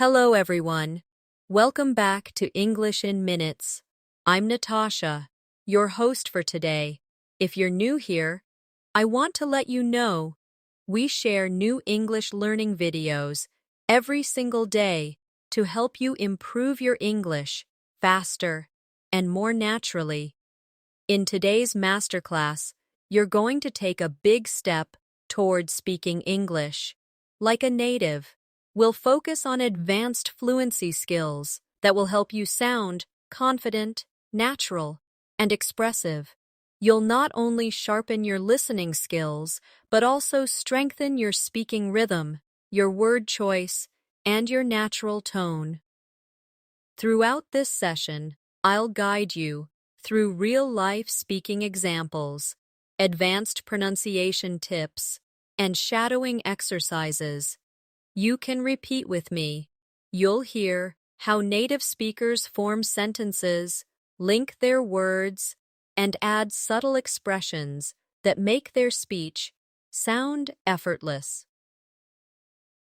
Hello, everyone. Welcome back to English in Minutes. I'm Natasha, your host for today. If you're new here, I want to let you know we share new English learning videos every single day to help you improve your English faster and more naturally. In today's masterclass, you're going to take a big step towards speaking English like a native. We'll focus on advanced fluency skills that will help you sound confident, natural, and expressive. You'll not only sharpen your listening skills, but also strengthen your speaking rhythm, your word choice, and your natural tone. Throughout this session, I'll guide you through real-life speaking examples, advanced pronunciation tips, and shadowing exercises. You can repeat with me. You'll hear how native speakers form sentences, link their words, and add subtle expressions that make their speech sound effortless.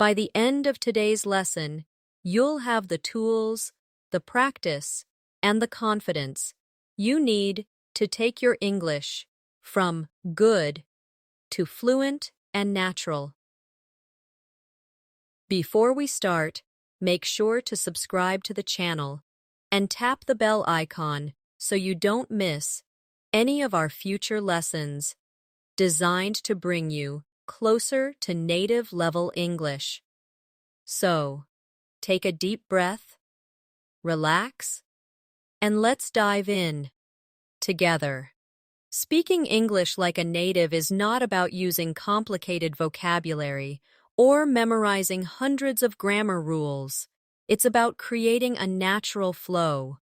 By the end of today's lesson, you'll have the tools, the practice, and the confidence you need to take your English from good to fluent and natural. Before we start, make sure to subscribe to the channel and tap the bell icon so you don't miss any of our future lessons designed to bring you closer to native level English. So, take a deep breath, relax, and let's dive in together. Speaking English like a native is not about using complicated vocabulary or memorizing hundreds of grammar rules. It's about creating a natural flow,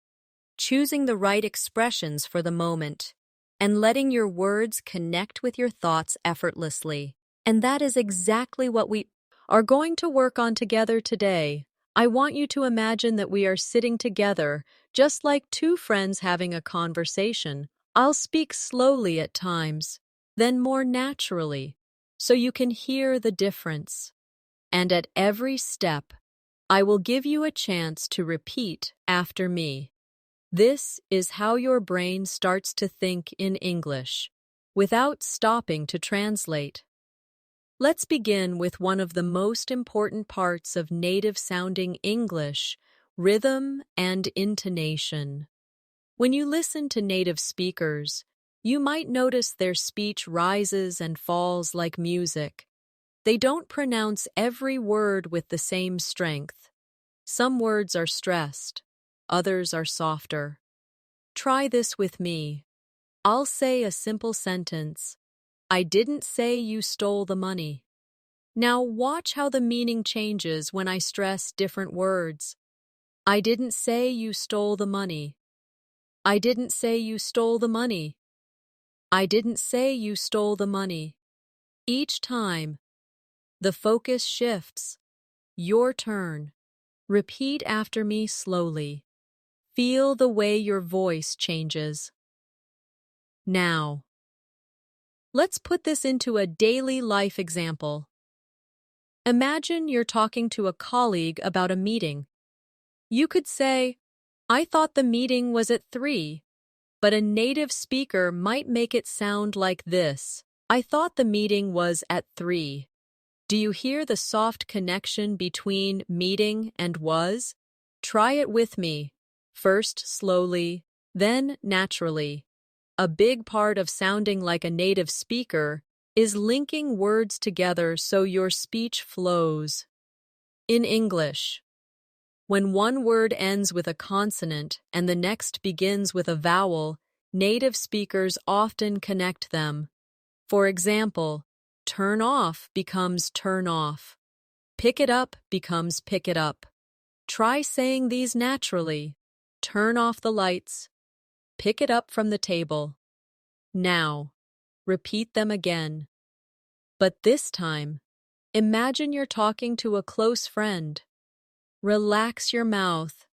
choosing the right expressions for the moment, and letting your words connect with your thoughts effortlessly. And that is exactly what we are going to work on together today. I want you to imagine that we are sitting together, just like two friends having a conversation. I'll speak slowly at times, then more naturally, so you can hear the difference. And at every step, I will give you a chance to repeat after me. This is how your brain starts to think in English, without stopping to translate. Let's begin with one of the most important parts of native-sounding English, rhythm and intonation. When you listen to native speakers, you might notice their speech rises and falls like music. They don't pronounce every word with the same strength. Some words are stressed, others are softer. Try this with me. I'll say a simple sentence. I didn't say you stole the money. Now watch how the meaning changes when I stress different words. I didn't say you stole the money. I didn't say you stole the money. I didn't say you stole the money. Each time, the focus shifts. Your turn. Repeat after me slowly. Feel the way your voice changes. Now, let's put this into a daily life example. Imagine you're talking to a colleague about a meeting. You could say, I thought the meeting was at 3, but a native speaker might make it sound like this. I thought the meeting was at 3. Do you hear the soft connection between meeting and was? Try it with me. First slowly, then naturally. A big part of sounding like a native speaker is linking words together so your speech flows. In English, when one word ends with a consonant and the next begins with a vowel, native speakers often connect them. For example, turn off becomes turn off. Pick it up becomes pick it up. Try saying these naturally. Turn off the lights. Pick it up from the table. Now, repeat them again. But this time, imagine you're talking to a close friend. Relax your mouth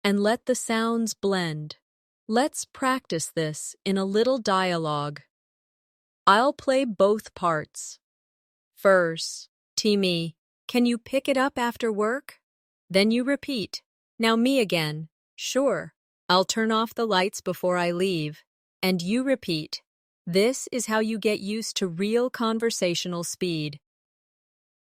and let the sounds blend. Let's practice this in a little dialogue. I'll play both parts. First, Timmy, can you pick it up after work? Then you repeat. Now me again. Sure. I'll turn off the lights before I leave. And you repeat. This is how you get used to real conversational speed.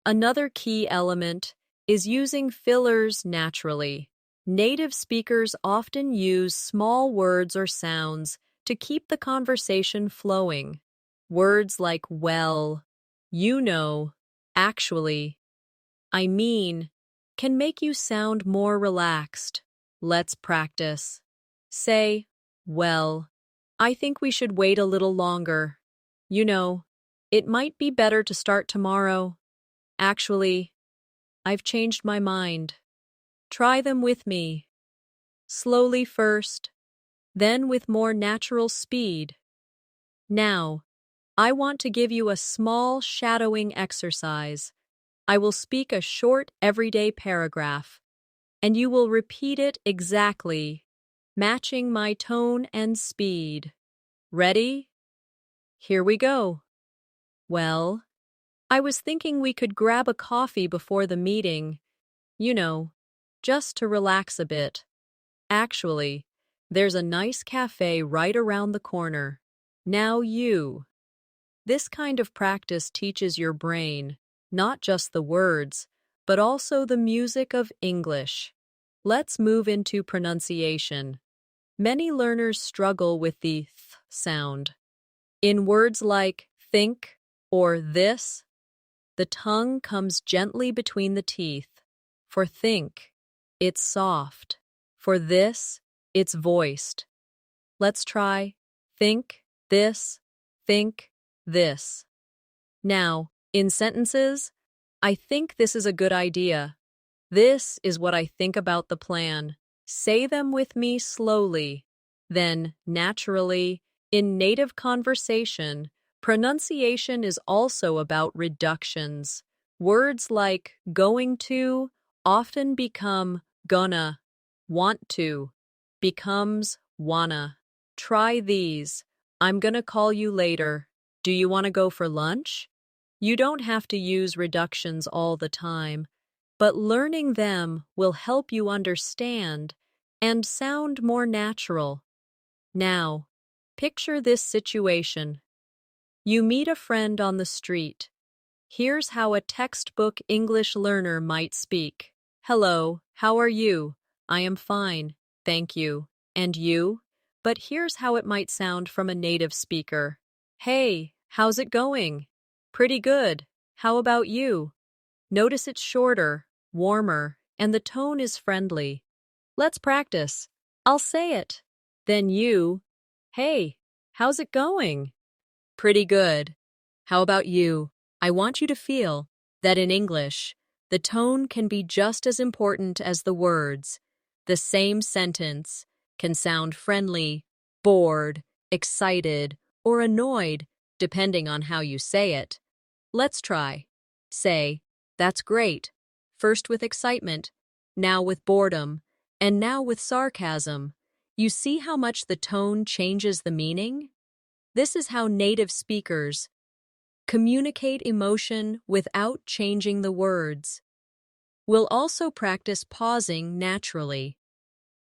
Another key element is using fillers naturally. Native speakers often use small words or sounds to keep the conversation flowing. Words like well, you know, actually, I mean, can make you sound more relaxed. Let's practice. Say, well, I think we should wait a little longer. You know, it might be better to start tomorrow. Actually, I've changed my mind. Try them with me. Slowly first, then with more natural speed. Now, I want to give you a small shadowing exercise. I will speak a short everyday paragraph, and you will repeat it exactly, matching my tone and speed. Ready? Here we go. Well, I was thinking we could grab a coffee before the meeting, you know, just to relax a bit. Actually, there's a nice cafe right around the corner. Now you. This kind of practice teaches your brain not just the words, but also the music of English. Let's move into pronunciation. Many learners struggle with the th sound. In words like think or this, the tongue comes gently between the teeth. For think, it's soft. For this, it's voiced. Let's try think this. Now, in sentences, I think this is a good idea. This is what I think about the plan. Say them with me slowly. Then, naturally, in native conversation, pronunciation is also about reductions. Words like going to often become gonna, want to becomes wanna. Try these. I'm gonna call you later. Do you want to go for lunch? You don't have to use reductions all the time, but learning them will help you understand and sound more natural. Now, picture this situation. You meet a friend on the street. Here's how a textbook English learner might speak. Hello, how are you? I am fine, thank you. And you? But here's how it might sound from a native speaker. Hey, how's it going? Pretty good. How about you? Notice it's shorter, warmer, and the tone is friendly. Let's practice. I'll say it. Then you. Hey, how's it going? Pretty good. How about you? I want you to feel that in English, the tone can be just as important as the words. The same sentence can sound friendly, bored, excited, or annoyed, depending on how you say it. Let's try. Say, that's great. First with excitement, now with boredom, and now with sarcasm. You see how much the tone changes the meaning? This is how native speakers communicate emotion without changing the words. We'll also practice pausing naturally.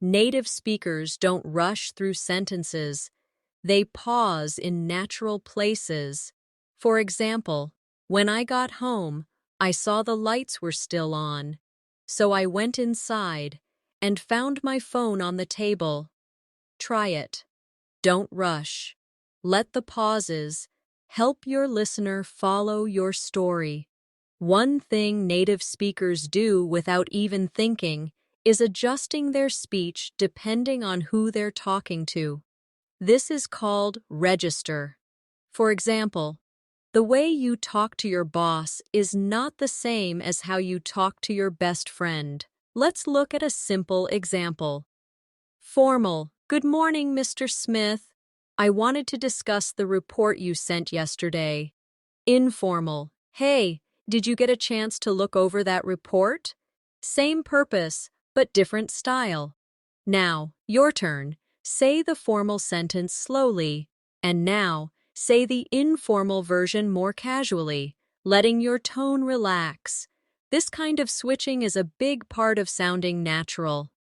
Native speakers don't rush through sentences. They pause in natural places. For example, when I got home, I saw the lights were still on. So I went inside and found my phone on the table. Try it. Don't rush. Let the pauses help your listener follow your story. One thing native speakers do without even thinking is adjusting their speech depending on who they're talking to. This is called register. For example, the way you talk to your boss is not the same as how you talk to your best friend. Let's look at a simple example. Formal. Good morning, Mr. Smith. I wanted to discuss the report you sent yesterday. Informal. Hey, did you get a chance to look over that report? Same purpose, but different style. Now, your turn. Say the formal sentence slowly. And now, say the informal version more casually, letting your tone relax. This kind of switching is a big part of sounding natural.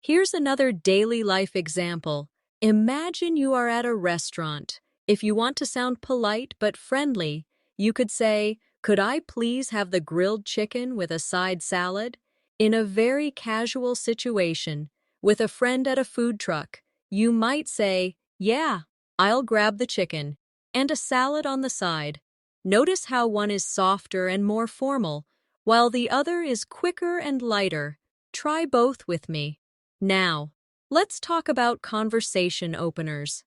Here's another daily life example. Imagine you are at a restaurant. If you want to sound polite but friendly, you could say, "Could I please have the grilled chicken with a side salad?" In a very casual situation, with a friend at a food truck, you might say, "Yeah, I'll grab the chicken and a salad on the side." Notice how one is softer and more formal, while the other is quicker and lighter. Try both with me. Now, let's talk about conversation openers.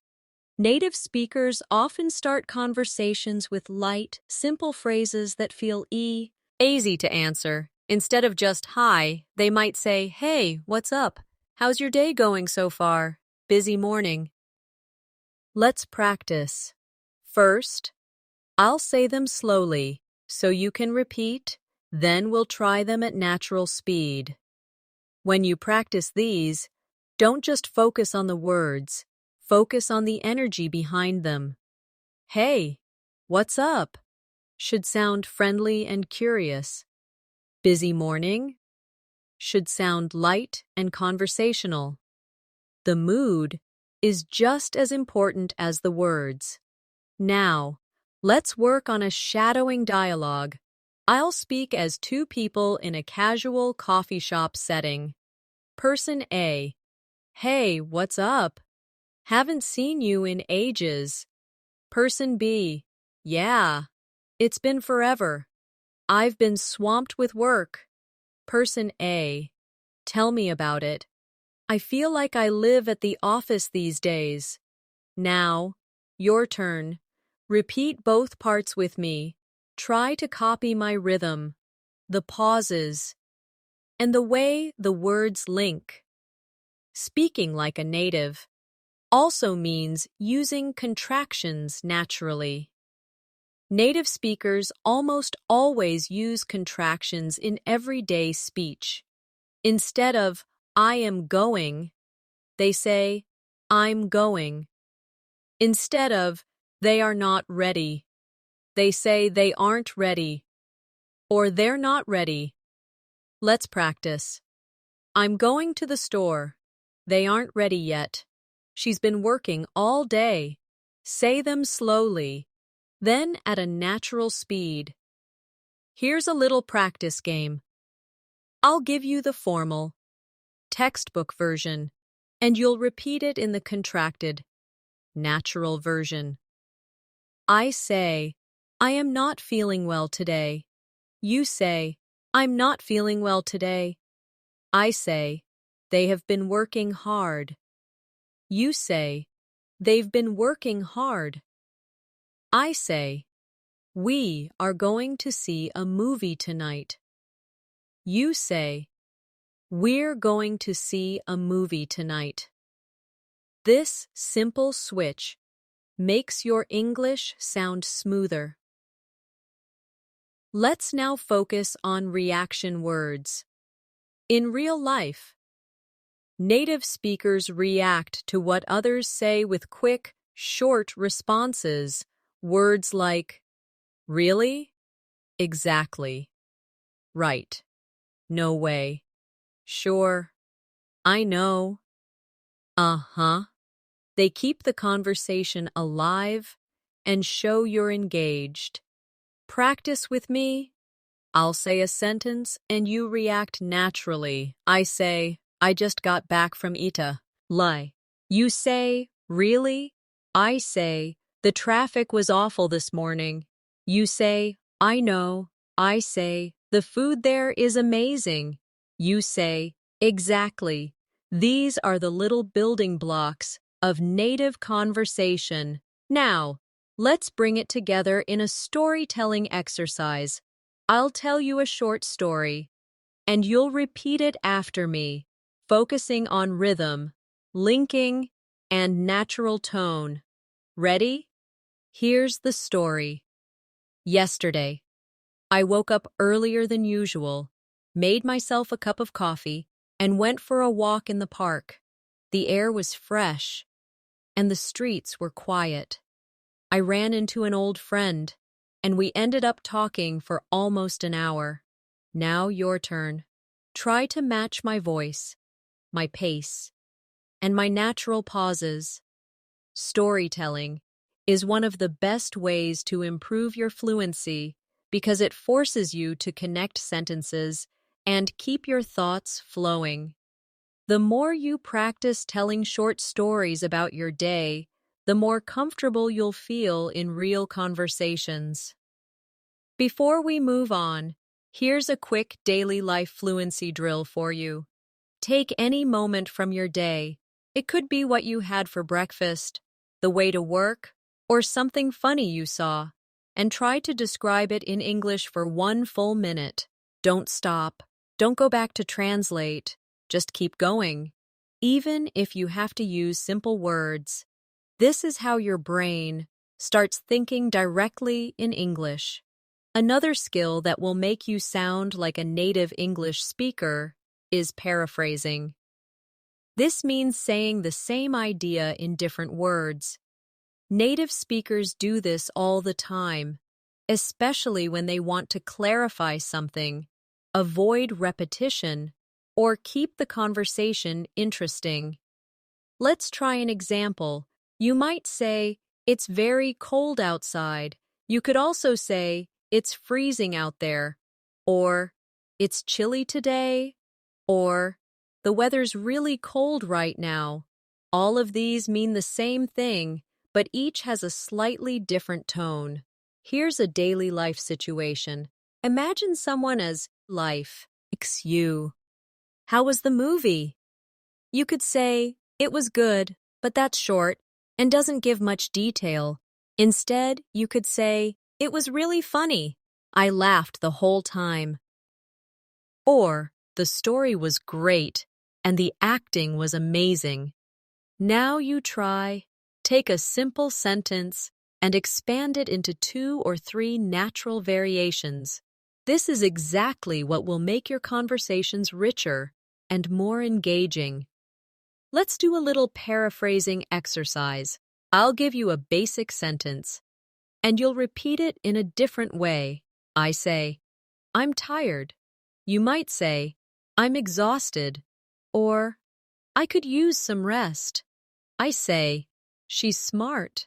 Native speakers often start conversations with light, simple phrases that feel easy to answer. Instead of just "hi," they might say, "Hey, what's up? How's your day going so far? Busy morning." Let's practice. First, I'll say them slowly so you can repeat, then we'll try them at natural speed. When you practice these, don't just focus on the words, focus on the energy behind them. "Hey, what's up?" should sound friendly and curious. "Busy morning?" should sound light and conversational. The mood is just as important as the words. Now, let's work on a shadowing dialogue. I'll speak as two people in a casual coffee shop setting. Person A: "Hey, what's up? Haven't seen you in ages." Person B: "Yeah, it's been forever. I've been swamped with work." Person A: "Tell me about it. I feel like I live at the office these days." Now, your turn. Repeat both parts with me. Try to copy my rhythm, the pauses, and the way the words link. Speaking like a native also means using contractions naturally. Native speakers almost always use contractions in everyday speech. Instead of "I am going," they say "I'm going." Instead of "they are not ready," they say "they aren't ready," or "they're not ready." Let's practice. "I'm going to the store. They aren't ready yet. She's been working all day." Say them slowly, then at a natural speed. Here's a little practice game. I'll give you the formal, textbook version, and you'll repeat it in the contracted, natural version. I say, "I am not feeling well today." You say, "I'm not feeling well today." I say, "They have been working hard." You say, "They've been working hard." I say, "We are going to see a movie tonight." You say, "We're going to see a movie tonight." This simple switch makes your English sound smoother. Let's now focus on reaction words. In real life, native speakers react to what others say with quick, short responses. Words like "really?" "Exactly." "Right." "No way." "Sure." "I know." "Uh-huh." They keep the conversation alive and show you're engaged. Practice with me. I'll say a sentence and you react naturally. I say, "I just got back from Ita." Lie. You say, "Really?" I say, "The traffic was awful this morning." You say, "I know." I say, "The food there is amazing." You say, "Exactly." These are the little building blocks of native conversation. Now, let's bring it together in a storytelling exercise. I'll tell you a short story, and you'll repeat it after me, focusing on rhythm, linking, and natural tone. Ready? Here's the story. Yesterday, I woke up earlier than usual, made myself a cup of coffee, and went for a walk in the park. The air was fresh, and the streets were quiet. I ran into an old friend, and we ended up talking for almost an hour. Now your turn. Try to match my voice, my pace, and my natural pauses. Storytelling is one of the best ways to improve your fluency because it forces you to connect sentences and keep your thoughts flowing. The more you practice telling short stories about your day, the more comfortable you'll feel in real conversations. Before we move on, here's a quick daily life fluency drill for you. Take any moment from your day. It could be what you had for breakfast, the way to work, or something funny you saw, and try to describe it in English for 1 full minute. Don't stop. Don't go back to translate. Just keep going. Even if you have to use simple words, this is how your brain starts thinking directly in English. Another skill that will make you sound like a native English speaker is paraphrasing. This means saying the same idea in different words. Native speakers do this all the time, especially when they want to clarify something, avoid repetition, or keep the conversation interesting. Let's try an example. You might say, "It's very cold outside." You could also say, "It's freezing out there," or "It's chilly today," or "The weather's really cold right now." All of these mean the same thing, but each has a slightly different tone. Here's a daily life situation. Imagine someone as life. You. How was the movie? You could say, "It was good," but that's short and doesn't give much detail. Instead, you could say, "It was really funny. I laughed the whole time." Or, "The story was great and the acting was amazing." Now you try. Take a simple sentence and expand it into 2 or 3 natural variations. This is exactly what will make your conversations richer and more engaging. Let's do a little paraphrasing exercise. I'll give you a basic sentence, and you'll repeat it in a different way. I say, "I'm tired." You might say, "I'm exhausted," or "I could use some rest." I say, "She's smart."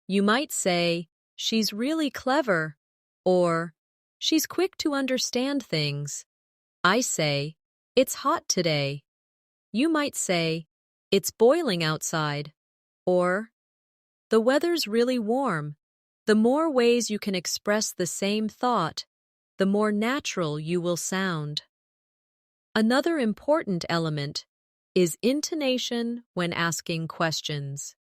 You might say, "She's really clever," or "She's quick to understand things." I say, "It's hot today." You might say, "It's boiling outside," or "The weather's really warm." The more ways you can express the same thought, the more natural you will sound. Another important element is intonation when asking questions.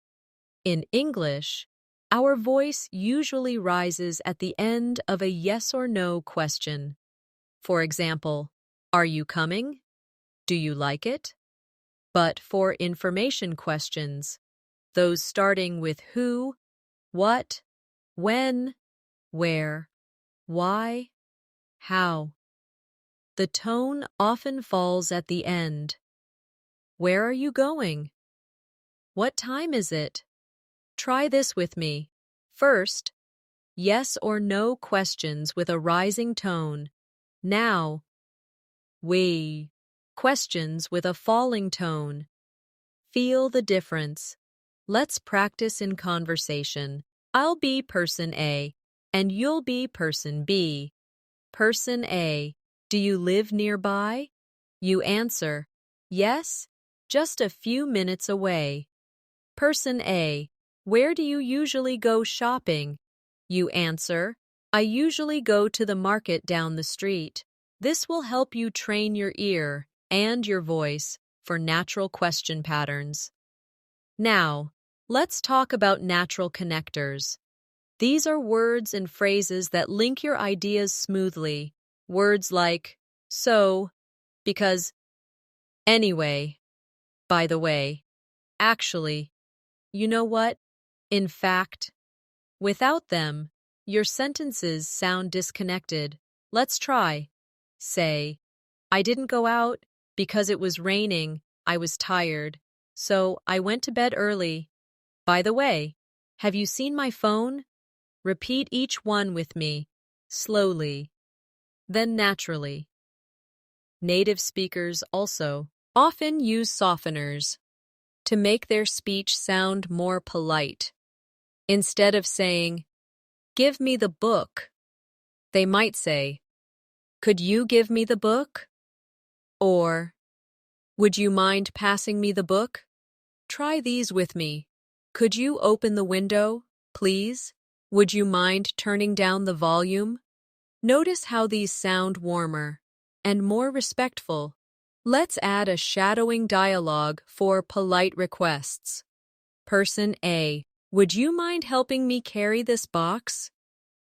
In English, our voice usually rises at the end of a yes or no question. For example, "Are you coming?" "Do you like it?" But for information questions, those starting with who, what, when, where, why, how, the tone often falls at the end. "Where are you going?" "What time is it?" Try this with me. First, yes or no questions with a rising tone. Now, we questions with a falling tone. Feel the difference. Let's practice in conversation. I'll be person A, and you'll be person B. Person A, "Do you live nearby?" You answer, "Yes, just a few minutes away." Person A, "Where do you usually go shopping?" You answer, "I usually go to the market down the street." This will help you train your ear and your voice for natural question patterns. Now, let's talk about natural connectors. These are words and phrases that link your ideas smoothly. Words like "so," "because," "anyway," "by the way," "actually," "you know what," "in fact." Without them, your sentences sound disconnected. Let's try. Say, "I didn't go out because it was raining. I was tired, so I went to bed early. By the way, have you seen my phone?" Repeat each one with me, slowly, then naturally. Native speakers also often use softeners to make their speech sound more polite. Instead of saying, "Give me the book," they might say, "Could you give me the book?" Or, "Would you mind passing me the book?" Try these with me. Could you open the window, please? Would you mind turning down the volume? Notice how these sound warmer and more respectful. Let's add a shadowing dialogue for polite requests. Person A, would you mind helping me carry this box?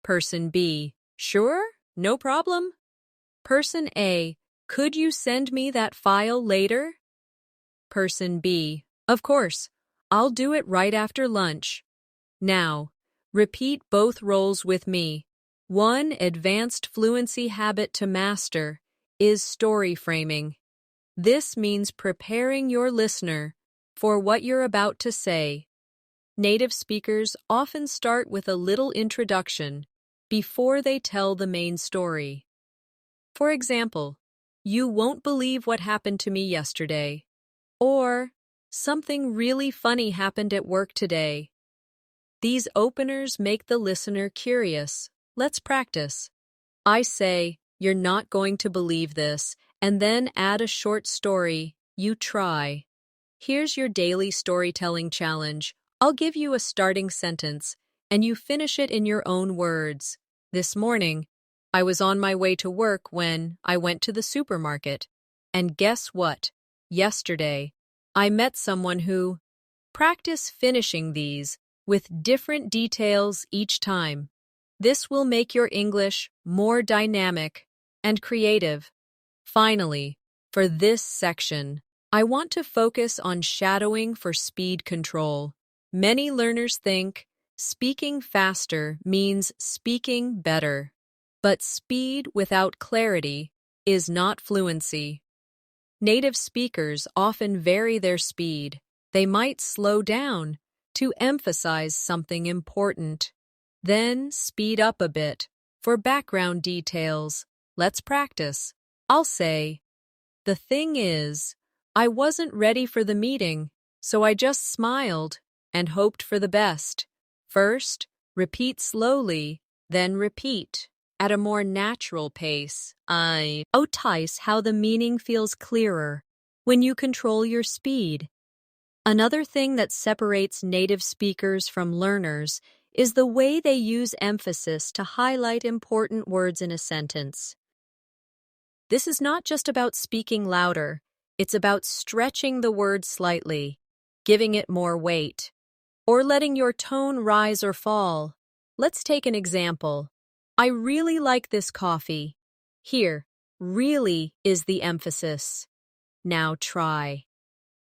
Person B, sure, no problem. Person A, could you send me that file later? Person B, of course, I'll do it right after lunch. Now, repeat both roles with me. One advanced fluency habit to master is story framing. This means preparing your listener for what you're about to say. Native speakers often start with a little introduction before they tell the main story. For example, "You won't believe what happened to me yesterday," or "Something really funny happened at work today." These openers make the listener curious. Let's practice. I say, "You're not going to believe this," and then add a short story. You try. Here's your daily storytelling challenge. I'll give you a starting sentence, and you finish it in your own words. This morning, I was on my way to work when I went to the supermarket. And guess what? Yesterday, I met someone who... Practice finishing these with different details each time. This will make your English more dynamic and creative. Finally, for this section, I want to focus on shadowing for speed control. Many learners think speaking faster means speaking better, but speed without clarity is not fluency. Native speakers often vary their speed. They might slow down to emphasize something important, then speed up a bit for background details. Let's practice. I'll say, "The thing is, I wasn't ready for the meeting, so I just smiled and hoped for the best." First, repeat slowly, then repeat at a more natural pace. Notice how the meaning feels clearer when you control your speed. Another thing that separates native speakers from learners is the way they use emphasis to highlight important words in a sentence. This is not just about speaking louder, it's about stretching the word slightly, giving it more weight, or letting your tone rise or fall. Let's take an example. I really like this coffee. Here, really is the emphasis. Now try.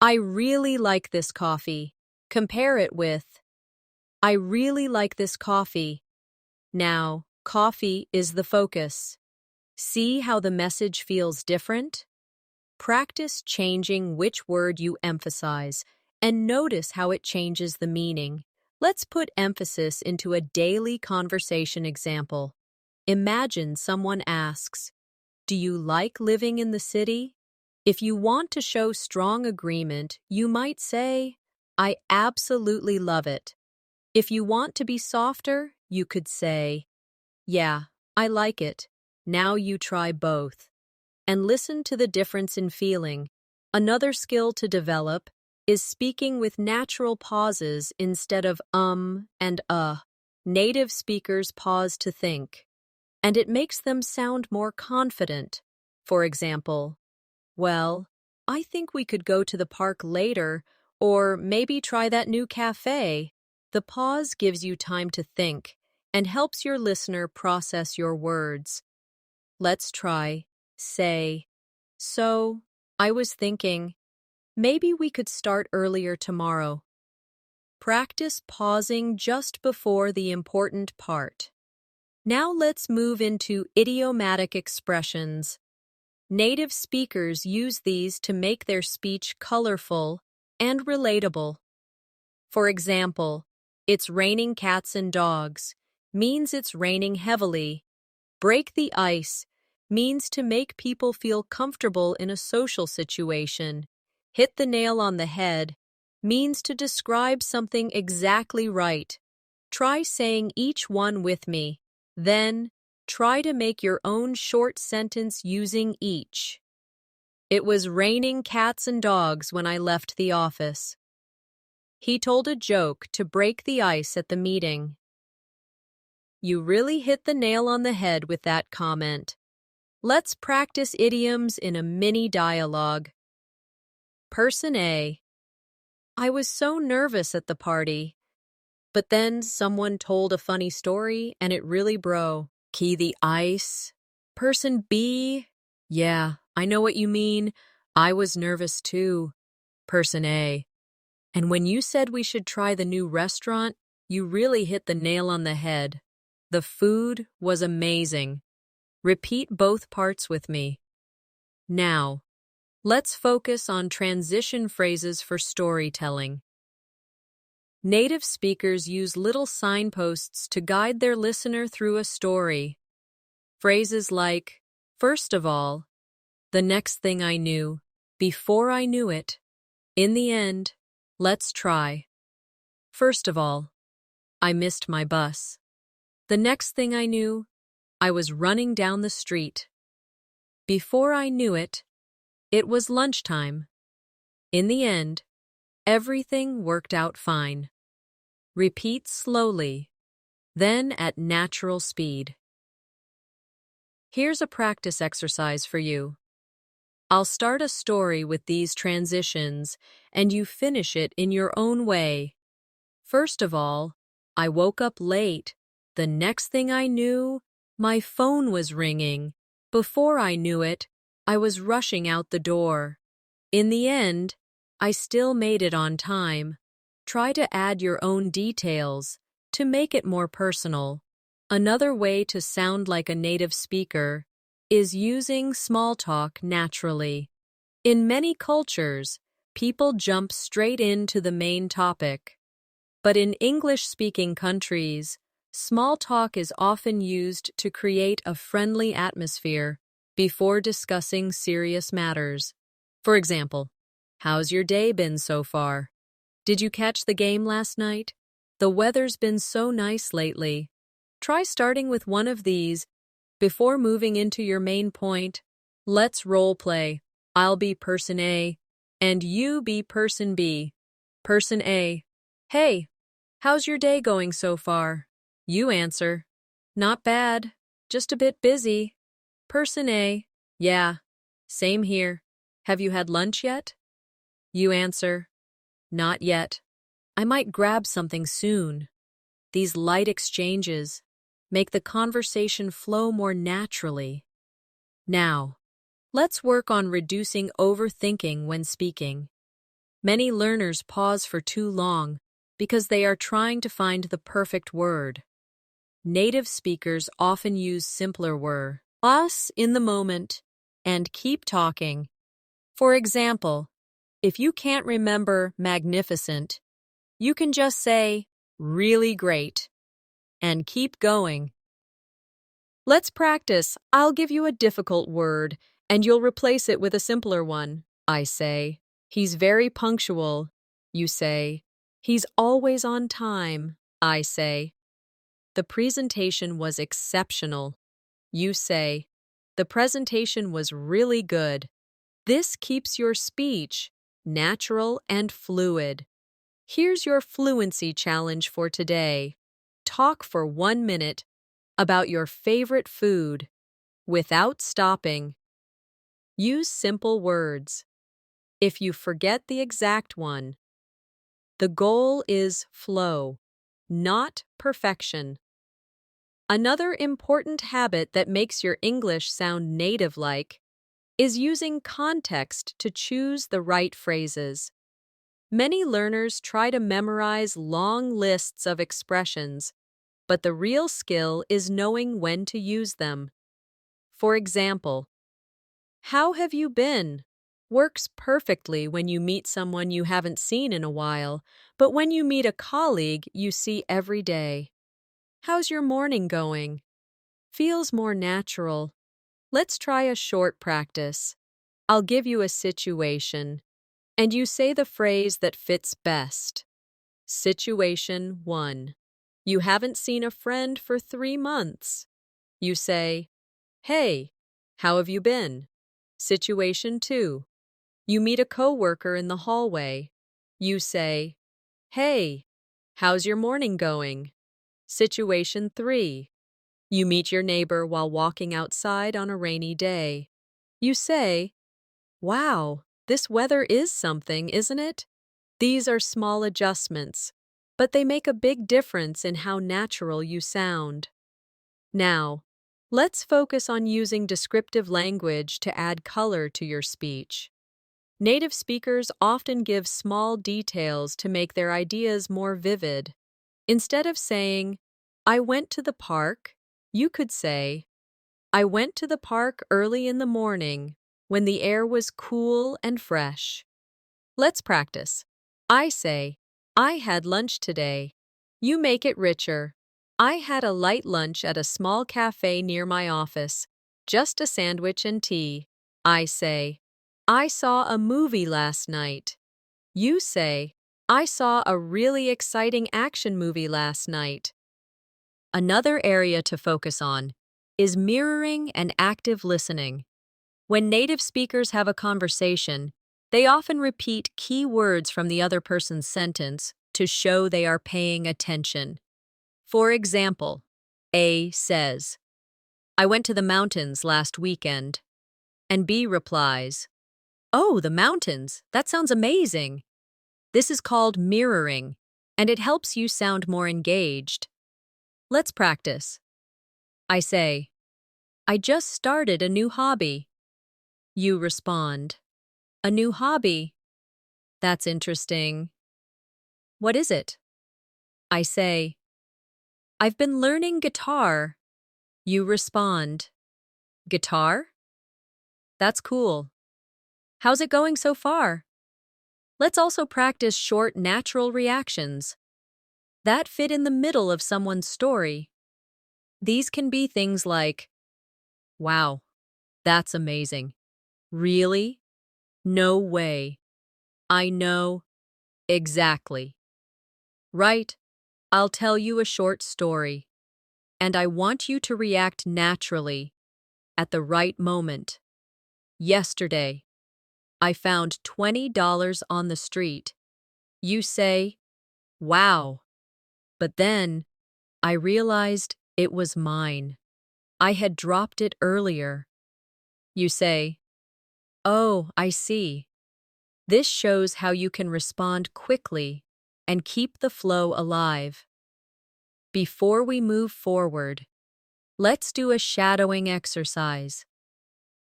I really like this coffee. Compare it with, I really like this coffee. Now, coffee is the focus. See how the message feels different? Practice changing which word you emphasize and notice how it changes the meaning. Let's put emphasis into a daily conversation example. Imagine someone asks, "Do you like living in the city?" If you want to show strong agreement, you might say, "I absolutely love it." If you want to be softer, you could say, "Yeah, I like it." Now you try both. And listen to the difference in feeling. Another skill to develop is speaking with natural pauses instead of and Native speakers pause to think, and it makes them sound more confident. For example, "Well, I think we could go to the park later, or maybe try that new cafe." The pause gives you time to think and helps your listener process your words. Let's try, say, "So, I was thinking, maybe we could start earlier tomorrow." Practice pausing just before the important part. Now let's move into idiomatic expressions. Native speakers use these to make their speech colorful and relatable. For example, "It's raining cats and dogs" means it's raining heavily. "Break the ice" means to make people feel comfortable in a social situation. Hit the nail on the head means to describe something exactly right. Try saying each one with me. Then, try to make your own short sentence using each. It was raining cats and dogs when I left the office. He told a joke to break the ice at the meeting. You really hit the nail on the head with that comment. Let's practice idioms in a mini dialogue. Person A. I was so nervous at the party, but then someone told a funny story and it really broke the ice. Person B. Yeah, I know what you mean. I was nervous too. Person A. And when you said we should try the new restaurant, you really hit the nail on the head. The food was amazing. Repeat both parts with me. Now, let's focus on transition phrases for storytelling. Native speakers use little signposts to guide their listener through a story. Phrases like, first of all, the next thing I knew, before I knew it, in the end, let's try. First of all, I missed my bus. The next thing I knew, I was running down the street. Before I knew it, it was lunchtime. In the end, everything worked out fine. Repeat slowly, then at natural speed. Here's a practice exercise for you. I'll start a story with these transitions, and you finish it in your own way. First of all, I woke up late. The next thing I knew, my phone was ringing. Before I knew it, I was rushing out the door. In the end, I still made it on time. Try to add your own details to make it more personal. Another way to sound like a native speaker is using small talk naturally. In many cultures, people jump straight into the main topic. But in English-speaking countries, small talk is often used to create a friendly atmosphere before discussing serious matters. For example, how's your day been so far? Did you catch the game last night? The weather's been so nice lately. Try starting with one of these before moving into your main point. Let's role play. I'll be person A, and you be person B. Person A. Hey, how's your day going so far? You answer, not bad, just a bit busy. Person A. Yeah, same here. Have you had lunch yet? You answer, not yet. I might grab something soon. These light exchanges make the conversation flow more naturally. Now, let's work on reducing overthinking when speaking. Many learners pause for too long because they are trying to find the perfect word. Native speakers often use simpler words, us in the moment, and keep talking. For example, if you can't remember magnificent, you can just say, really great, and keep going. Let's practice. I'll give you a difficult word, and you'll replace it with a simpler one. I say, he's very punctual. You say, he's always on time. I say, the presentation was exceptional. You say, the presentation was really good. This keeps your speech natural and fluid. Here's your fluency challenge for today. Talk for 1 minute about your favorite food without stopping. Use simple words. If you forget the exact one, the goal is flow, not perfection. Another important habit that makes your English sound native-like is using context to choose the right phrases. Many learners try to memorize long lists of expressions, but the real skill is knowing when to use them. For example, how have you been? Works perfectly when you meet someone you haven't seen in a while, but when you meet a colleague you see every day. How's your morning going? Feels more natural. Let's try a short practice. I'll give you a situation, and you say the phrase that fits best. Situation 1. You haven't seen a friend for 3 months. You say, "Hey, how have you been?" Situation 2. You meet a coworker in the hallway. You say, "Hey, how's your morning going?" Situation 3. You meet your neighbor while walking outside on a rainy day. You say, "Wow, this weather is something, isn't it?" These are small adjustments, but they make a big difference in how natural you sound. Now, let's focus on using descriptive language to add color to your speech. Native speakers often give small details to make their ideas more vivid. Instead of saying, "I went to the park," you could say, "I went to the park early in the morning when the air was cool and fresh." Let's practice. I say, "I had lunch today." You make it richer. "I had a light lunch at a small cafe near my office, just a sandwich and tea." I say, "I saw a movie last night." You say, "I saw a really exciting action movie last night." Another area to focus on is mirroring and active listening. When native speakers have a conversation, they often repeat key words from the other person's sentence to show they are paying attention. For example, A says, "I went to the mountains last weekend." And B replies, "Oh, the mountains, that sounds amazing." This is called mirroring, and it helps you sound more engaged. Let's practice. I say, "I just started a new hobby." You respond, "A new hobby? That's interesting. What is it?" I say, "I've been learning guitar." You respond, "Guitar? That's cool. How's it going so far?" Let's also practice short, natural reactions that fit in the middle of someone's story. These can be things like, "Wow, that's amazing. Really? No way. I know. Exactly. Right, I'll tell you a short story, and I want you to react naturally at the right moment. Yesterday, I found $20 on the street." You say, "Wow." But then I realized it was mine. I had dropped it earlier. You say, "Oh, I see." This shows how you can respond quickly and keep the flow alive. Before we move forward, let's do a shadowing exercise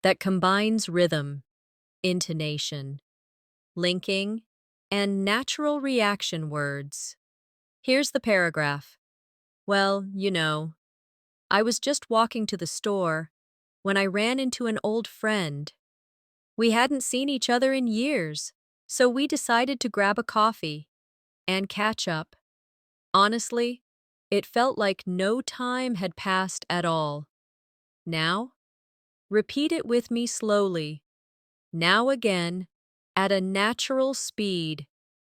that combines rhythm, intonation, linking, and natural reaction words. Here's the paragraph. "Well, I was just walking to the store when I ran into an old friend. We hadn't seen each other in years, so we decided to grab a coffee and catch up. Honestly, it felt like no time had passed at all." Now, repeat it with me slowly. Now again, at a natural speed.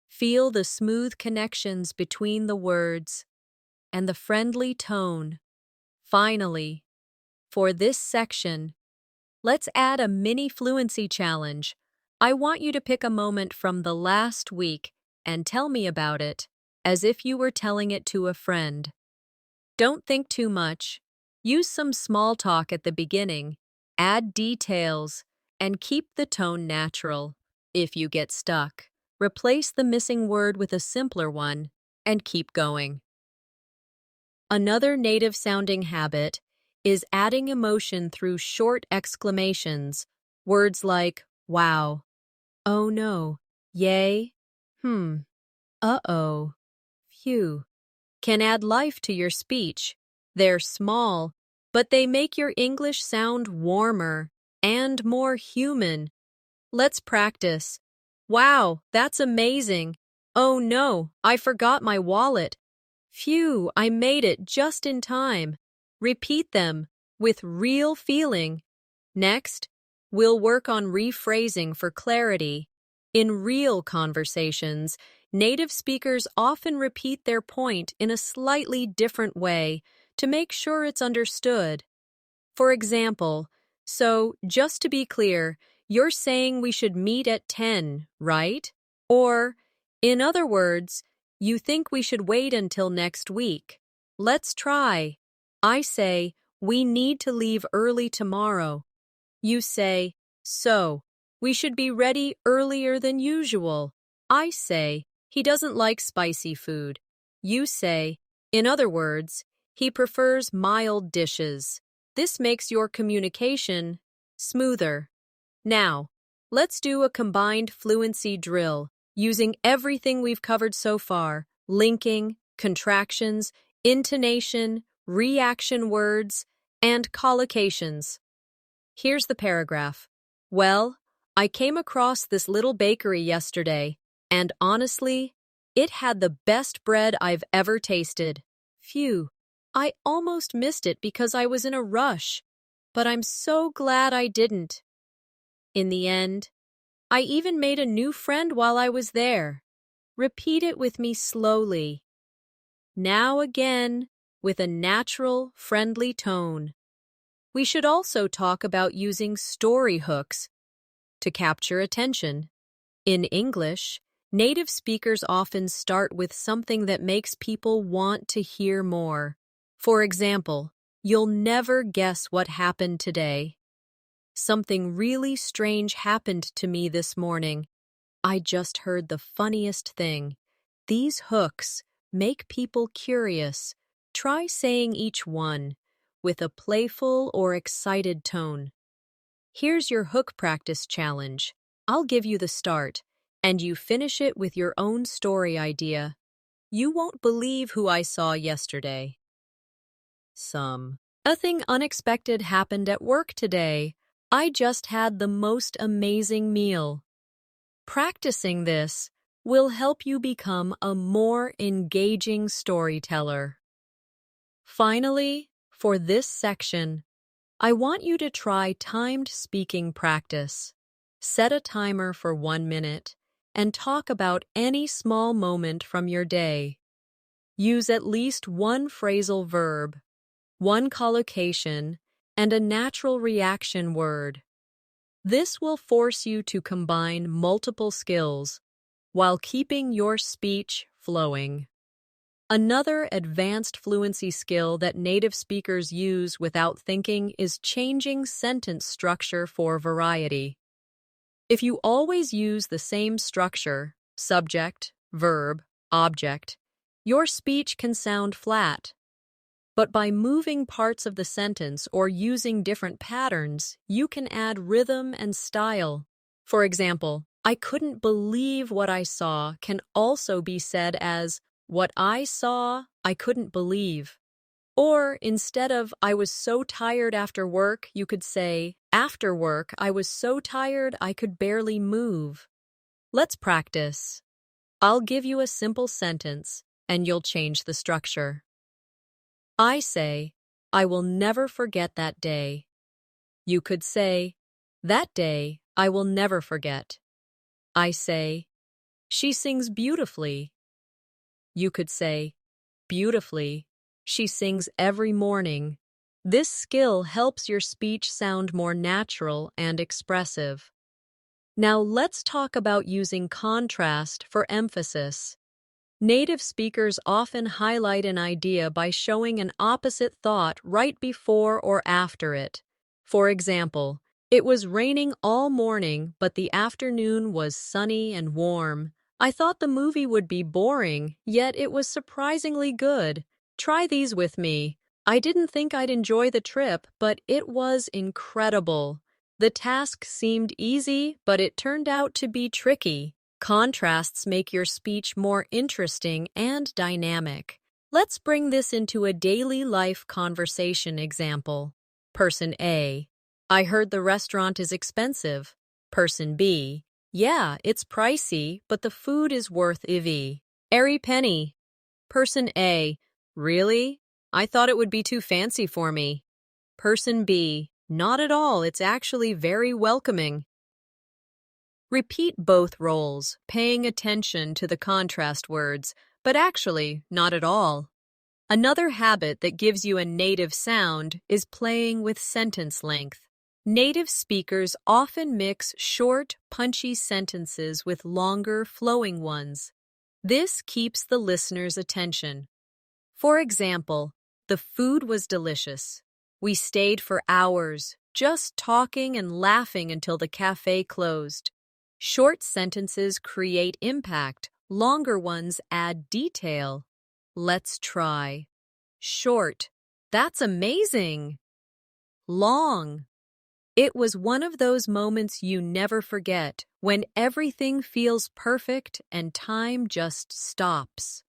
Feel the smooth connections between the words and the friendly tone. Finally, for this section, let's add a mini fluency challenge. I want you to pick a moment from the last week and tell me about it, as if you were telling it to a friend. Don't think too much. Use some small talk at the beginning, add details, and keep the tone natural. If you get stuck, replace the missing word with a simpler one and keep going. Another native-sounding habit is adding emotion through short exclamations. Words like, "Wow," "Oh no," "Yay," "Uh-oh," "Phew," can add life to your speech. They're small, but they make your English sound warmer and more human. Let's practice. "Wow, that's amazing." "Oh no, I forgot my wallet." "Phew, I made it just in time." Repeat them with real feeling. Next, we'll work on rephrasing for clarity. In real conversations, native speakers often repeat their point in a slightly different way to make sure it's understood. For example, so just to be clear, you're saying we should meet at 10, right? Or, in other words, you think we should wait until next week. Let's try. I say, we need to leave early tomorrow. You say, so, we should be ready earlier than usual. I say, he doesn't like spicy food. You say, in other words, he prefers mild dishes. This makes your communication smoother. Now, let's do a combined fluency drill using everything we've covered so far: linking, contractions, intonation, reaction words, and collocations. Here's the paragraph. Well, I came across this little bakery yesterday, and honestly, it had the best bread I've ever tasted. Phew, I almost missed it because I was in a rush, but I'm so glad I didn't. In the end, I even made a new friend while I was there. Repeat it with me slowly. Now again, with a natural, friendly tone. We should also talk about using story hooks to capture attention. In English, native speakers often start with something that makes people want to hear more. For example, you'll never guess what happened today. Something really strange happened to me this morning. I just heard the funniest thing. These hooks make people curious. Try saying each one with a playful or excited tone. Here's your hook practice challenge. I'll give you the start, and you finish it with your own story idea. You won't believe who I saw yesterday. Nothing unexpected happened at work today. I just had the most amazing meal. Practicing this will help you become a more engaging storyteller. Finally, for this section, I want you to try timed speaking practice. Set a timer for 1 minute and talk about any small moment from your day. Use at least one phrasal verb, one collocation, and a natural reaction word. This will force you to combine multiple skills while keeping your speech flowing. Another advanced fluency skill that native speakers use without thinking is changing sentence structure for variety. If you always use the same structure, subject, verb, object, your speech can sound flat. But by moving parts of the sentence or using different patterns, you can add rhythm and style. For example, I couldn't believe what I saw can also be said as what I saw, I couldn't believe. Or instead of I was so tired after work, you could say after work, I was so tired I could barely move. Let's practice. I'll give you a simple sentence and you'll change the structure. I say, I will never forget that day. You could say, that day I will never forget. I say, she sings beautifully. You could say, beautifully, she sings every morning. This skill helps your speech sound more natural and expressive. Now let's talk about using contrast for emphasis. Native speakers often highlight an idea by showing an opposite thought right before or after it. For example, it was raining all morning, but the afternoon was sunny and warm. I thought the movie would be boring, yet it was surprisingly good. Try these with me. I didn't think I'd enjoy the trip, but it was incredible. The task seemed easy, but it turned out to be tricky. Contrasts make your speech more interesting and dynamic. Let's bring this into a daily life conversation example. Person A: I heard the restaurant is expensive. Person B: yeah, it's pricey, but the food is worth every penny. Person A: really? I thought it would be too fancy for me. Person B: Not at all, it's actually very welcoming. Repeat both roles, paying attention to the contrast words, but actually, not at all. Another habit that gives you a native sound is playing with sentence length. Native speakers often mix short, punchy sentences with longer, flowing ones. This keeps the listener's attention. For example, the food was delicious. We stayed for hours, just talking and laughing until the cafe closed. Short sentences create impact. Longer ones add detail. Let's try. Short. That's amazing. Long. It was one of those moments you never forget, when everything feels perfect and time just stops.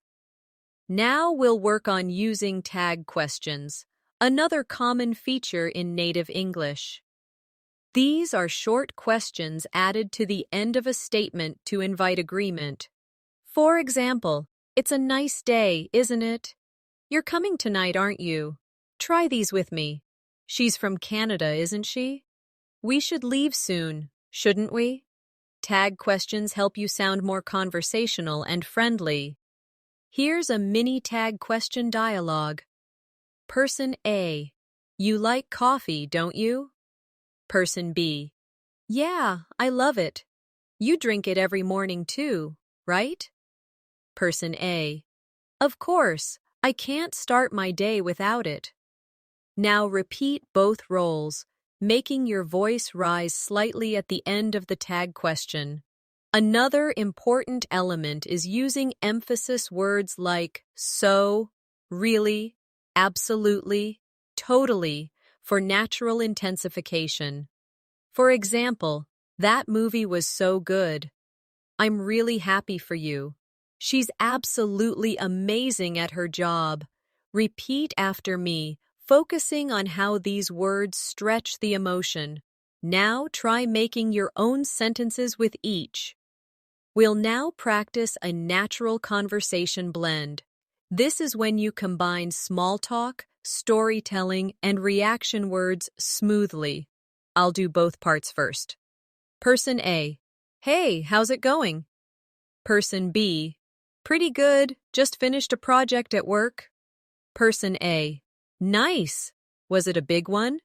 Now we'll work on using tag questions, another common feature in native English. These are short questions added to the end of a statement to invite agreement. For example, "It's a nice day, isn't it? You're coming tonight, aren't you? Try these with me. She's from Canada, isn't she? We should leave soon, shouldn't we?" Tag questions help you sound more conversational and friendly. Here's a mini tag question dialogue. Person A: "You like coffee, don't you?" Person B: "Yeah, I love it. You drink it every morning too, right?" Person A: "Of course, I can't start my day without it." Now repeat both roles, making your voice rise slightly at the end of the tag question. Another important element is using emphasis words like so, really, absolutely, totally for natural intensification. For example, "That movie was so good. I'm really happy for you. She's absolutely amazing at her job." Repeat after me, focusing on how these words stretch the emotion. Now try making your own sentences with each. We'll now practice a natural conversation blend. This is when you combine small talk, storytelling, and reaction words smoothly. I'll do both parts first. Person A: "Hey, how's it going?" Person B: "Pretty good, just finished a project at work." Person A: "Nice. Was it a big one?"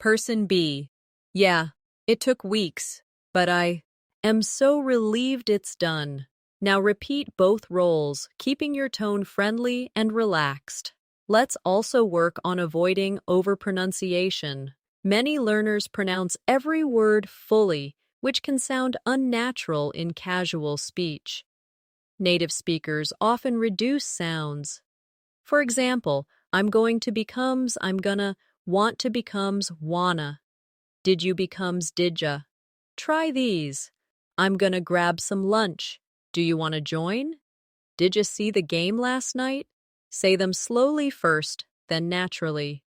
Person B: "Yeah, it took weeks, but I am so relieved it's done." Now repeat both roles, keeping your tone friendly and relaxed. Let's also work on avoiding overpronunciation. Many learners pronounce every word fully, which can sound unnatural in casual speech. Native speakers often reduce sounds. For example, I'm gonna, want to becomes wanna, did you becomes didya. Try these. I'm gonna grab some lunch. Do you want to join? Did you see the game last night? Say them slowly first, then naturally.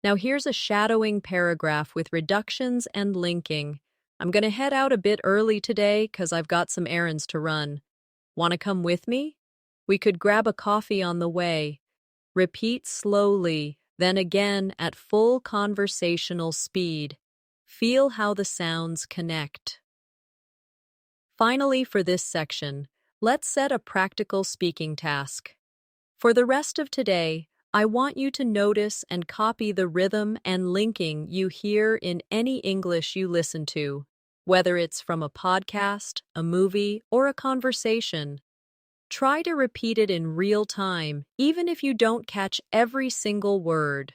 Now here's a shadowing paragraph with reductions and linking. I'm gonna head out a bit early today because I've got some errands to run. Want to come with me? We could grab a coffee on the way. Repeat slowly, then again at full conversational speed. Feel how the sounds connect. Finally, for this section, let's set a practical speaking task. For the rest of today, I want you to notice and copy the rhythm and linking you hear in any English you listen to, whether it's from a podcast, a movie, or a conversation. Try to repeat it in real time, even if you don't catch every single word.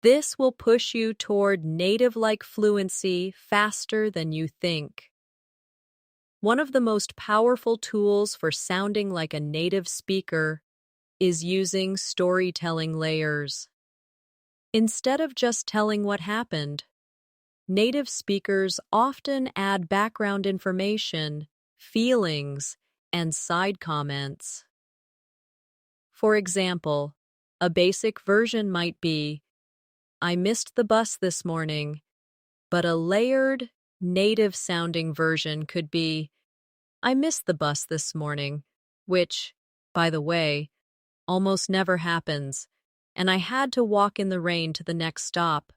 This will push you toward native-like fluency faster than you think. One of the most powerful tools for sounding like a native speaker is using storytelling layers. Instead of just telling what happened, native speakers often add background information, feelings, and side comments. For example, a basic version might be, "I missed the bus this morning," but a layered, native-sounding version could be, "I missed the bus this morning," which, by the way, almost never happens, and I had to walk in the rain to the next stop.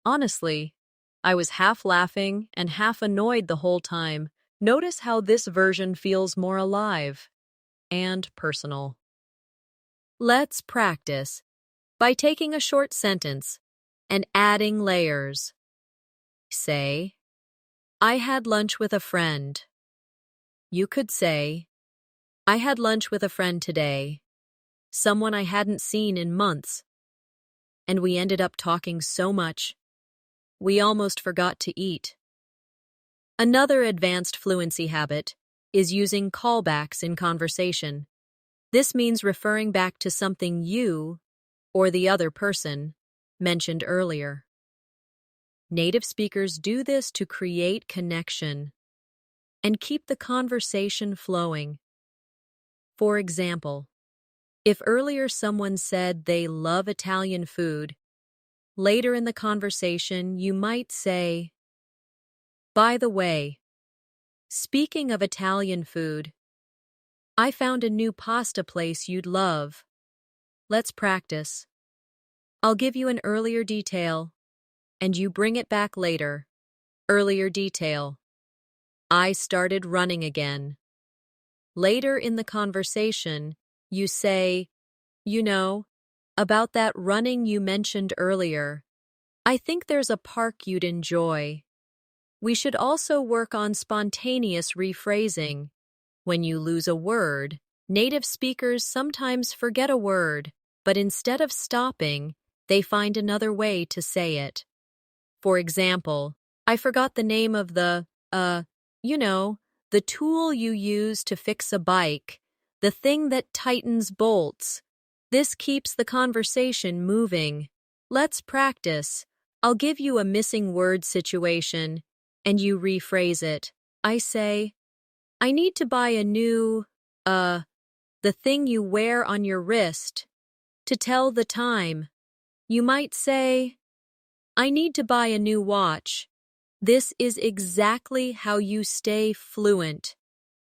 Honestly, I was half laughing and half annoyed the whole time. Notice how this version feels more alive and personal. Let's practice by taking a short sentence and adding layers. Say, I had lunch with a friend. You could say, I had lunch with a friend today, someone I hadn't seen in months, and we ended up talking so much, we almost forgot to eat. Another advanced fluency habit is using callbacks in conversation. This means referring back to something you, or the other person, mentioned earlier. Native speakers do this to create connection and keep the conversation flowing. For example, if earlier someone said they love Italian food, later in the conversation you might say, by the way, speaking of Italian food, I found a new pasta place you'd love. Let's practice. I'll give you an earlier detail, and you bring it back later. Earlier detail. I started running again. Later in the conversation, you say, about that running you mentioned earlier. I think there's a park you'd enjoy. We should also work on spontaneous rephrasing. When you lose a word, native speakers sometimes forget a word, but instead of stopping, they find another way to say it. For example, I forgot the name of the tool you use to fix a bike, the thing that tightens bolts. This keeps the conversation moving. Let's practice. I'll give you a missing word situation, and you rephrase it. I say, I need to buy a new, the thing you wear on your wrist, to tell the time. You might say, I need to buy a new watch. This is exactly how you stay fluent,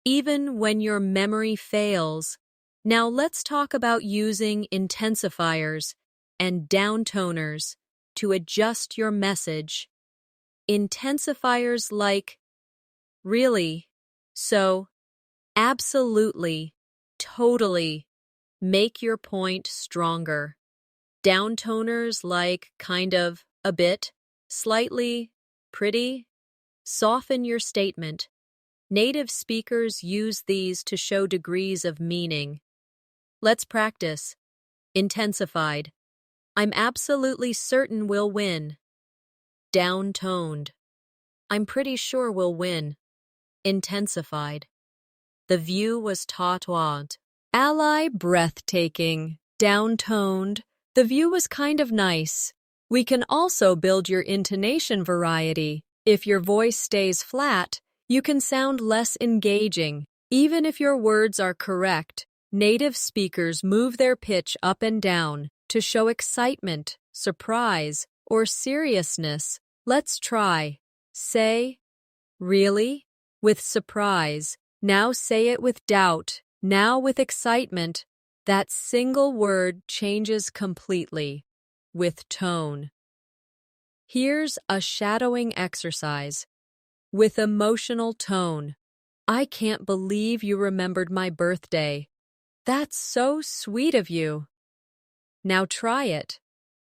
even when your memory fails. Now let's talk about using intensifiers and downtoners to adjust your message. Intensifiers like really, so, absolutely, totally make your point stronger. Downtoners like kind of, a bit, slightly, pretty, soften your statement. Native speakers use these to show degrees of meaning. Let's practice. Intensified. I'm absolutely certain we'll win. Downtoned. I'm pretty sure we'll win. Intensified. The view was taut. Ally breathtaking. Downtoned. The view was kind of nice. We can also build your intonation variety. If your voice stays flat, you can sound less engaging. Even if your words are correct, native speakers move their pitch up and down to show excitement, surprise, or seriousness. Let's try. Say, really? With surprise. Now say it with doubt. Now with excitement. That single word changes completely. With tone. Here's a shadowing exercise. With emotional tone. I can't believe you remembered my birthday. That's so sweet of you. Now try it.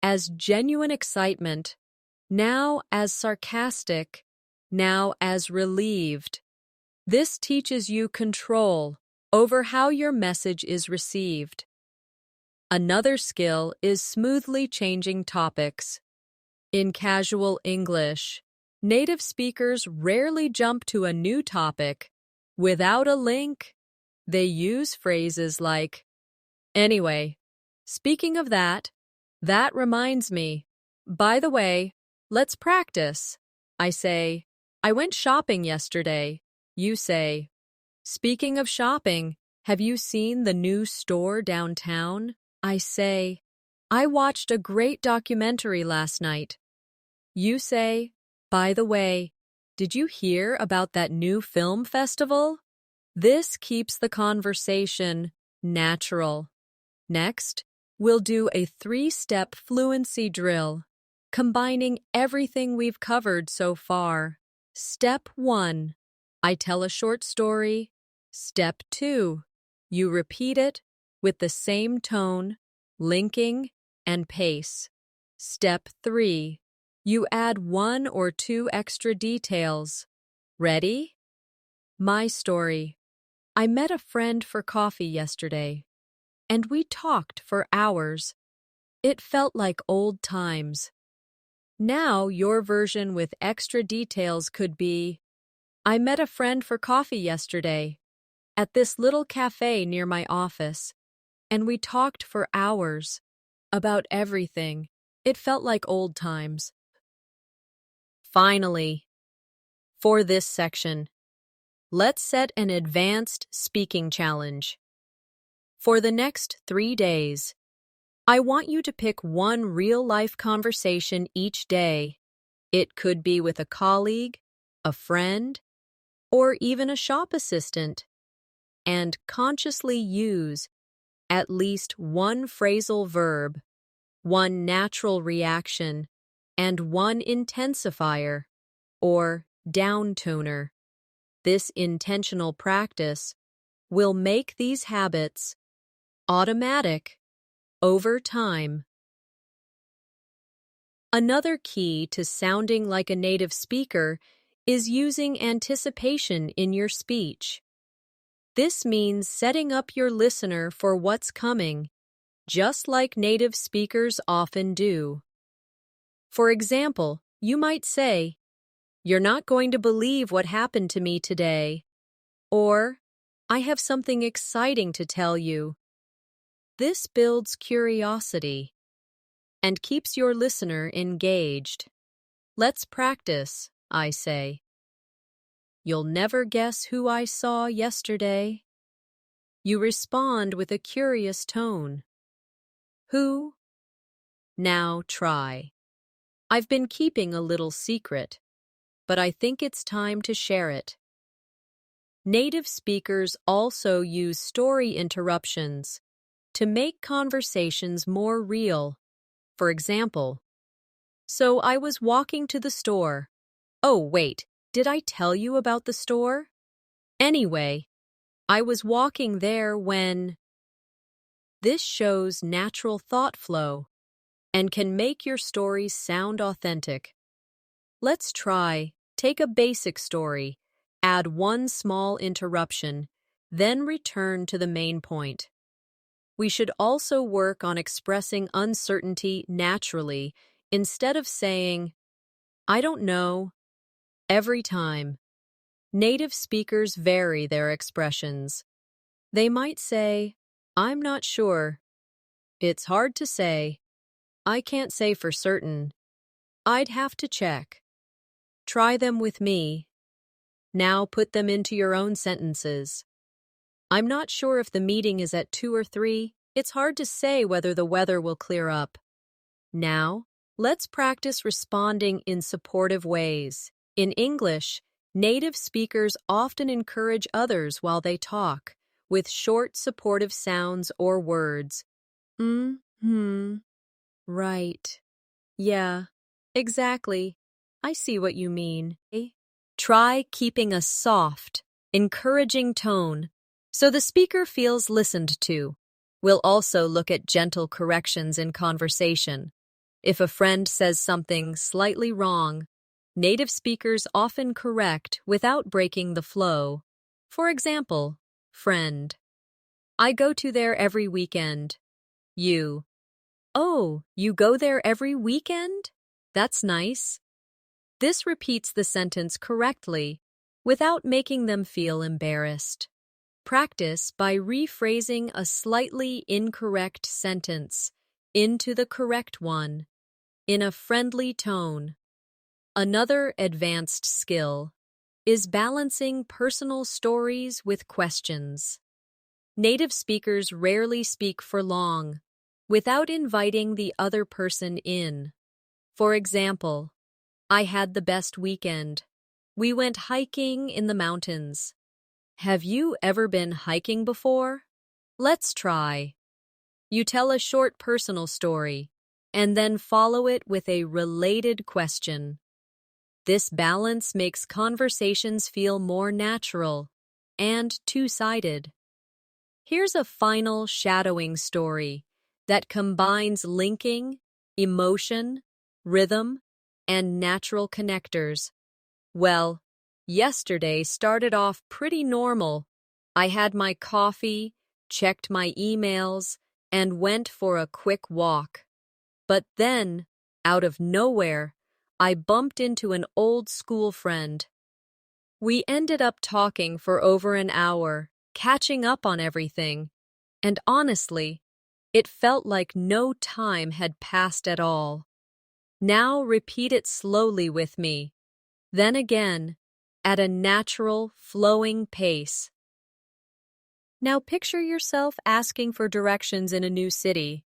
As genuine excitement. Now as sarcastic. Now as relieved. This teaches you control over how your message is received. Another skill is smoothly changing topics. In casual English, native speakers rarely jump to a new topic. Without a link, they use phrases like, anyway, speaking of that reminds me. By the way, let's practice. I say, I went shopping yesterday. You say, speaking of shopping, have you seen the new store downtown? I say, I watched a great documentary last night. You say, by the way, did you hear about that new film festival? This keeps the conversation natural. Next, we'll do a 3-step fluency drill. combining everything we've covered so far. Step 1. I tell a short story. Step 2. You repeat it with the same tone, linking, and pace. Step 3. You add 1 or 2 extra details. Ready? My story. I met a friend for coffee yesterday, and we talked for hours. It felt like old times. Now, your version with extra details could be, I met a friend for coffee yesterday at this little cafe near my office, and we talked for hours about everything. It felt like old times. Finally, for this section, let's set an advanced speaking challenge. For the next 3 days, I want you to pick one real-life conversation each day. It could be with a colleague, a friend, or even a shop assistant, and consciously use at least one phrasal verb, one natural reaction, and one intensifier, or downtoner. This intentional practice will make these habits automatic over time. Another key to sounding like a native speaker is using anticipation in your speech. This means setting up your listener for what's coming, just like native speakers often do. For example, you might say, "You're not going to believe what happened to me today," or, "I have something exciting to tell you." This builds curiosity and keeps your listener engaged. Let's practice, I say. You'll never guess who I saw yesterday. You respond with a curious tone. Who? Now try. I've been keeping a little secret, but I think it's time to share it. Native speakers also use story interruptions to make conversations more real. For example, so I was walking to the store. Oh, wait, did I tell you about the store? Anyway, I was walking there when... This shows natural thought flow and can make your stories sound authentic. Let's try. Take a basic story, add one small interruption, then return to the main point. We should also work on expressing uncertainty naturally instead of saying, "I don't know," every time. Native speakers vary their expressions. They might say, "I'm not sure," "It's hard to say," "I can't say for certain," "I'd have to check." Try them with me. Now put them into your own sentences. I'm not sure if the meeting is at 2 or 3. It's hard to say whether the weather will clear up. Now, let's practice responding in supportive ways. In English, native speakers often encourage others while they talk, with short supportive sounds or words. Right. Yeah, exactly. I see what you mean. Try keeping a soft, encouraging tone so the speaker feels listened to. We'll also look at gentle corrections in conversation. If a friend says something slightly wrong, native speakers often correct without breaking the flow. For example, friend, I go to there every weekend. You, oh, you go there every weekend? That's nice. This repeats the sentence correctly without making them feel embarrassed. Practice by rephrasing a slightly incorrect sentence into the correct one in a friendly tone. Another advanced skill is balancing personal stories with questions. Native speakers rarely speak for long without inviting the other person in. For example, I had the best weekend. We went hiking in the mountains. Have you ever been hiking before? Let's try. You tell a short personal story and then follow it with a related question. This balance makes conversations feel more natural and two-sided. Here's a final shadowing story that combines linking, emotion, rhythm, and natural connectors. Well, yesterday started off pretty normal. I had my coffee, checked my emails, and went for a quick walk. But then, out of nowhere, I bumped into an old school friend. We ended up talking for over an hour, catching up on everything. And honestly, it felt like no time had passed at all. Now repeat it slowly with me. Then again, at a natural, flowing pace. Now picture yourself asking for directions in a new city.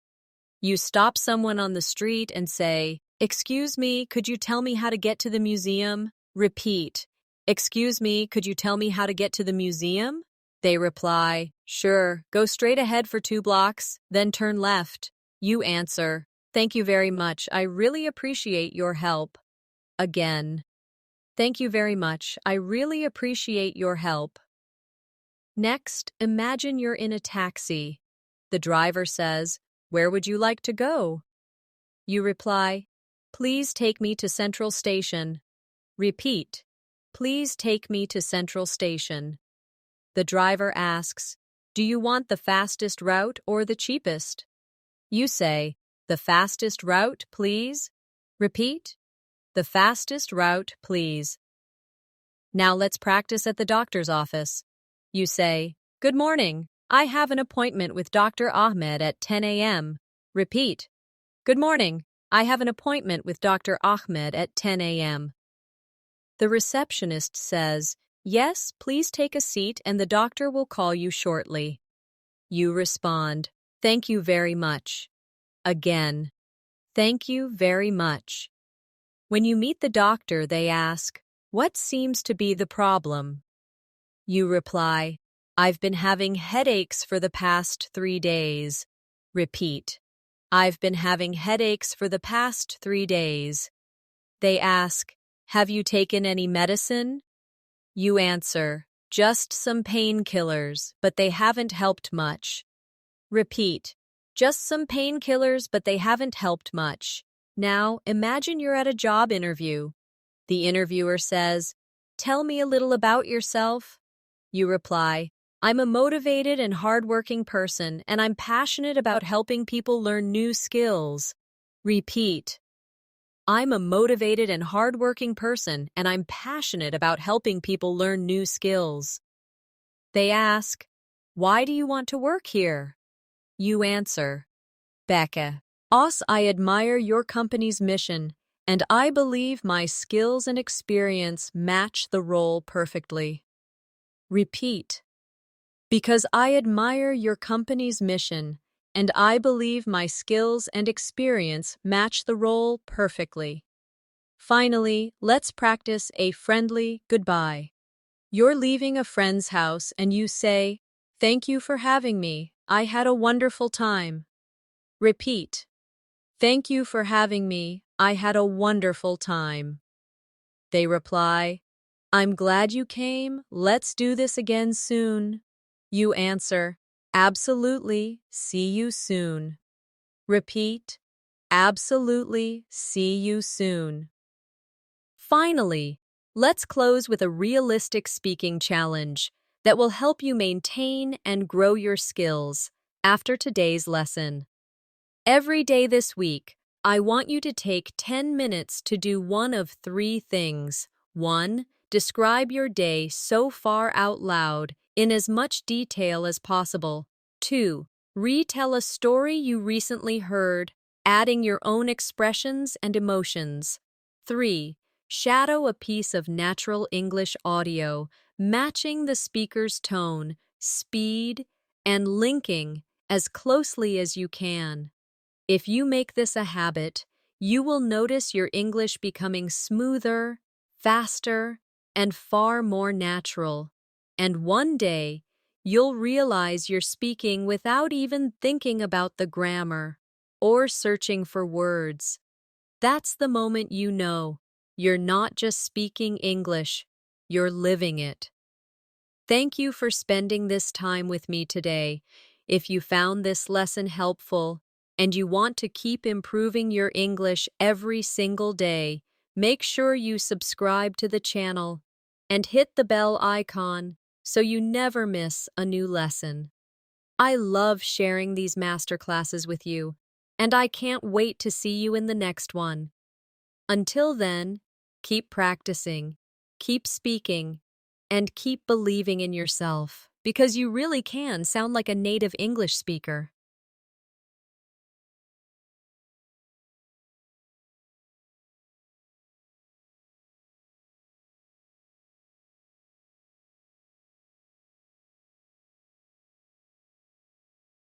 You stop someone on the street and say, "Excuse me, could you tell me how to get to the museum?" Repeat, "Excuse me, could you tell me how to get to the museum?" They reply, "Sure, go straight ahead for 2 blocks, then turn left." You answer, "Thank you very much, I really appreciate your help." Again, "Thank you very much, I really appreciate your help." Next, imagine you're in a taxi. The driver says, "Where would you like to go?" You reply, "Please take me to Central Station." Repeat, "Please take me to Central Station." The driver asks, "Do you want the fastest route or the cheapest?" You say, "The fastest route, please." Repeat, "The fastest route, please." Now let's practice at the doctor's office. You say, "Good morning. I have an appointment with Dr. Ahmed at 10 a.m. Repeat, "Good morning. I have an appointment with Dr. Ahmed at 10 a.m. The receptionist says, "Yes, please take a seat and the doctor will call you shortly." You respond, "Thank you very much." Again, "Thank you very much." When you meet the doctor, they ask, "What seems to be the problem?" You reply, "I've been having headaches for the past 3 days." Repeat, "I've been having headaches for the past 3 days." They ask, "Have you taken any medicine?" You answer, "Just some painkillers, but they haven't helped much." Repeat, "Just some painkillers, but they haven't helped much." Now, imagine you're at a job interview. The interviewer says, "Tell me a little about yourself." You reply, "I'm a motivated and hardworking person, and I'm passionate about helping people learn new skills." Repeat, "I'm a motivated and hardworking person, and I'm passionate about helping people learn new skills." They ask, "Why do you want to work here?" You answer, "Becca, I admire your company's mission, and I believe my skills and experience match the role perfectly." Repeat, "Because I admire your company's mission, and I believe my skills and experience match the role perfectly." Finally, let's practice a friendly goodbye. You're leaving a friend's house and you say, "Thank you for having me. I had a wonderful time." Repeat, "Thank you for having me. I had a wonderful time." They reply, "I'm glad you came. Let's do this again soon." You answer, "Absolutely. See you soon." Repeat, "Absolutely. See you soon." Finally, let's close with a realistic speaking challenge that will help you maintain and grow your skills after today's lesson. Every day this week, I want you to take 10 minutes to do one of 3 things. 1. Describe your day so far out loud in as much detail as possible. 2. Retell a story you recently heard, adding your own expressions and emotions. 3. Shadow a piece of natural English audio, matching the speaker's tone, speed, and linking as closely as you can. If you make this a habit, you will notice your English becoming smoother, faster, and far more natural. And one day, you'll realize you're speaking without even thinking about the grammar. or searching for words. That's the moment you know you're not just speaking English, you're living it. Thank you for spending this time with me today. If you found this lesson helpful and you want to keep improving your English every single day, make sure you subscribe to the channel and hit the bell icon so you never miss a new lesson. I love sharing these masterclasses with you, and I can't wait to see you in the next one. Until then, keep practicing, keep speaking, and keep believing in yourself, because you really can sound like a native English speaker.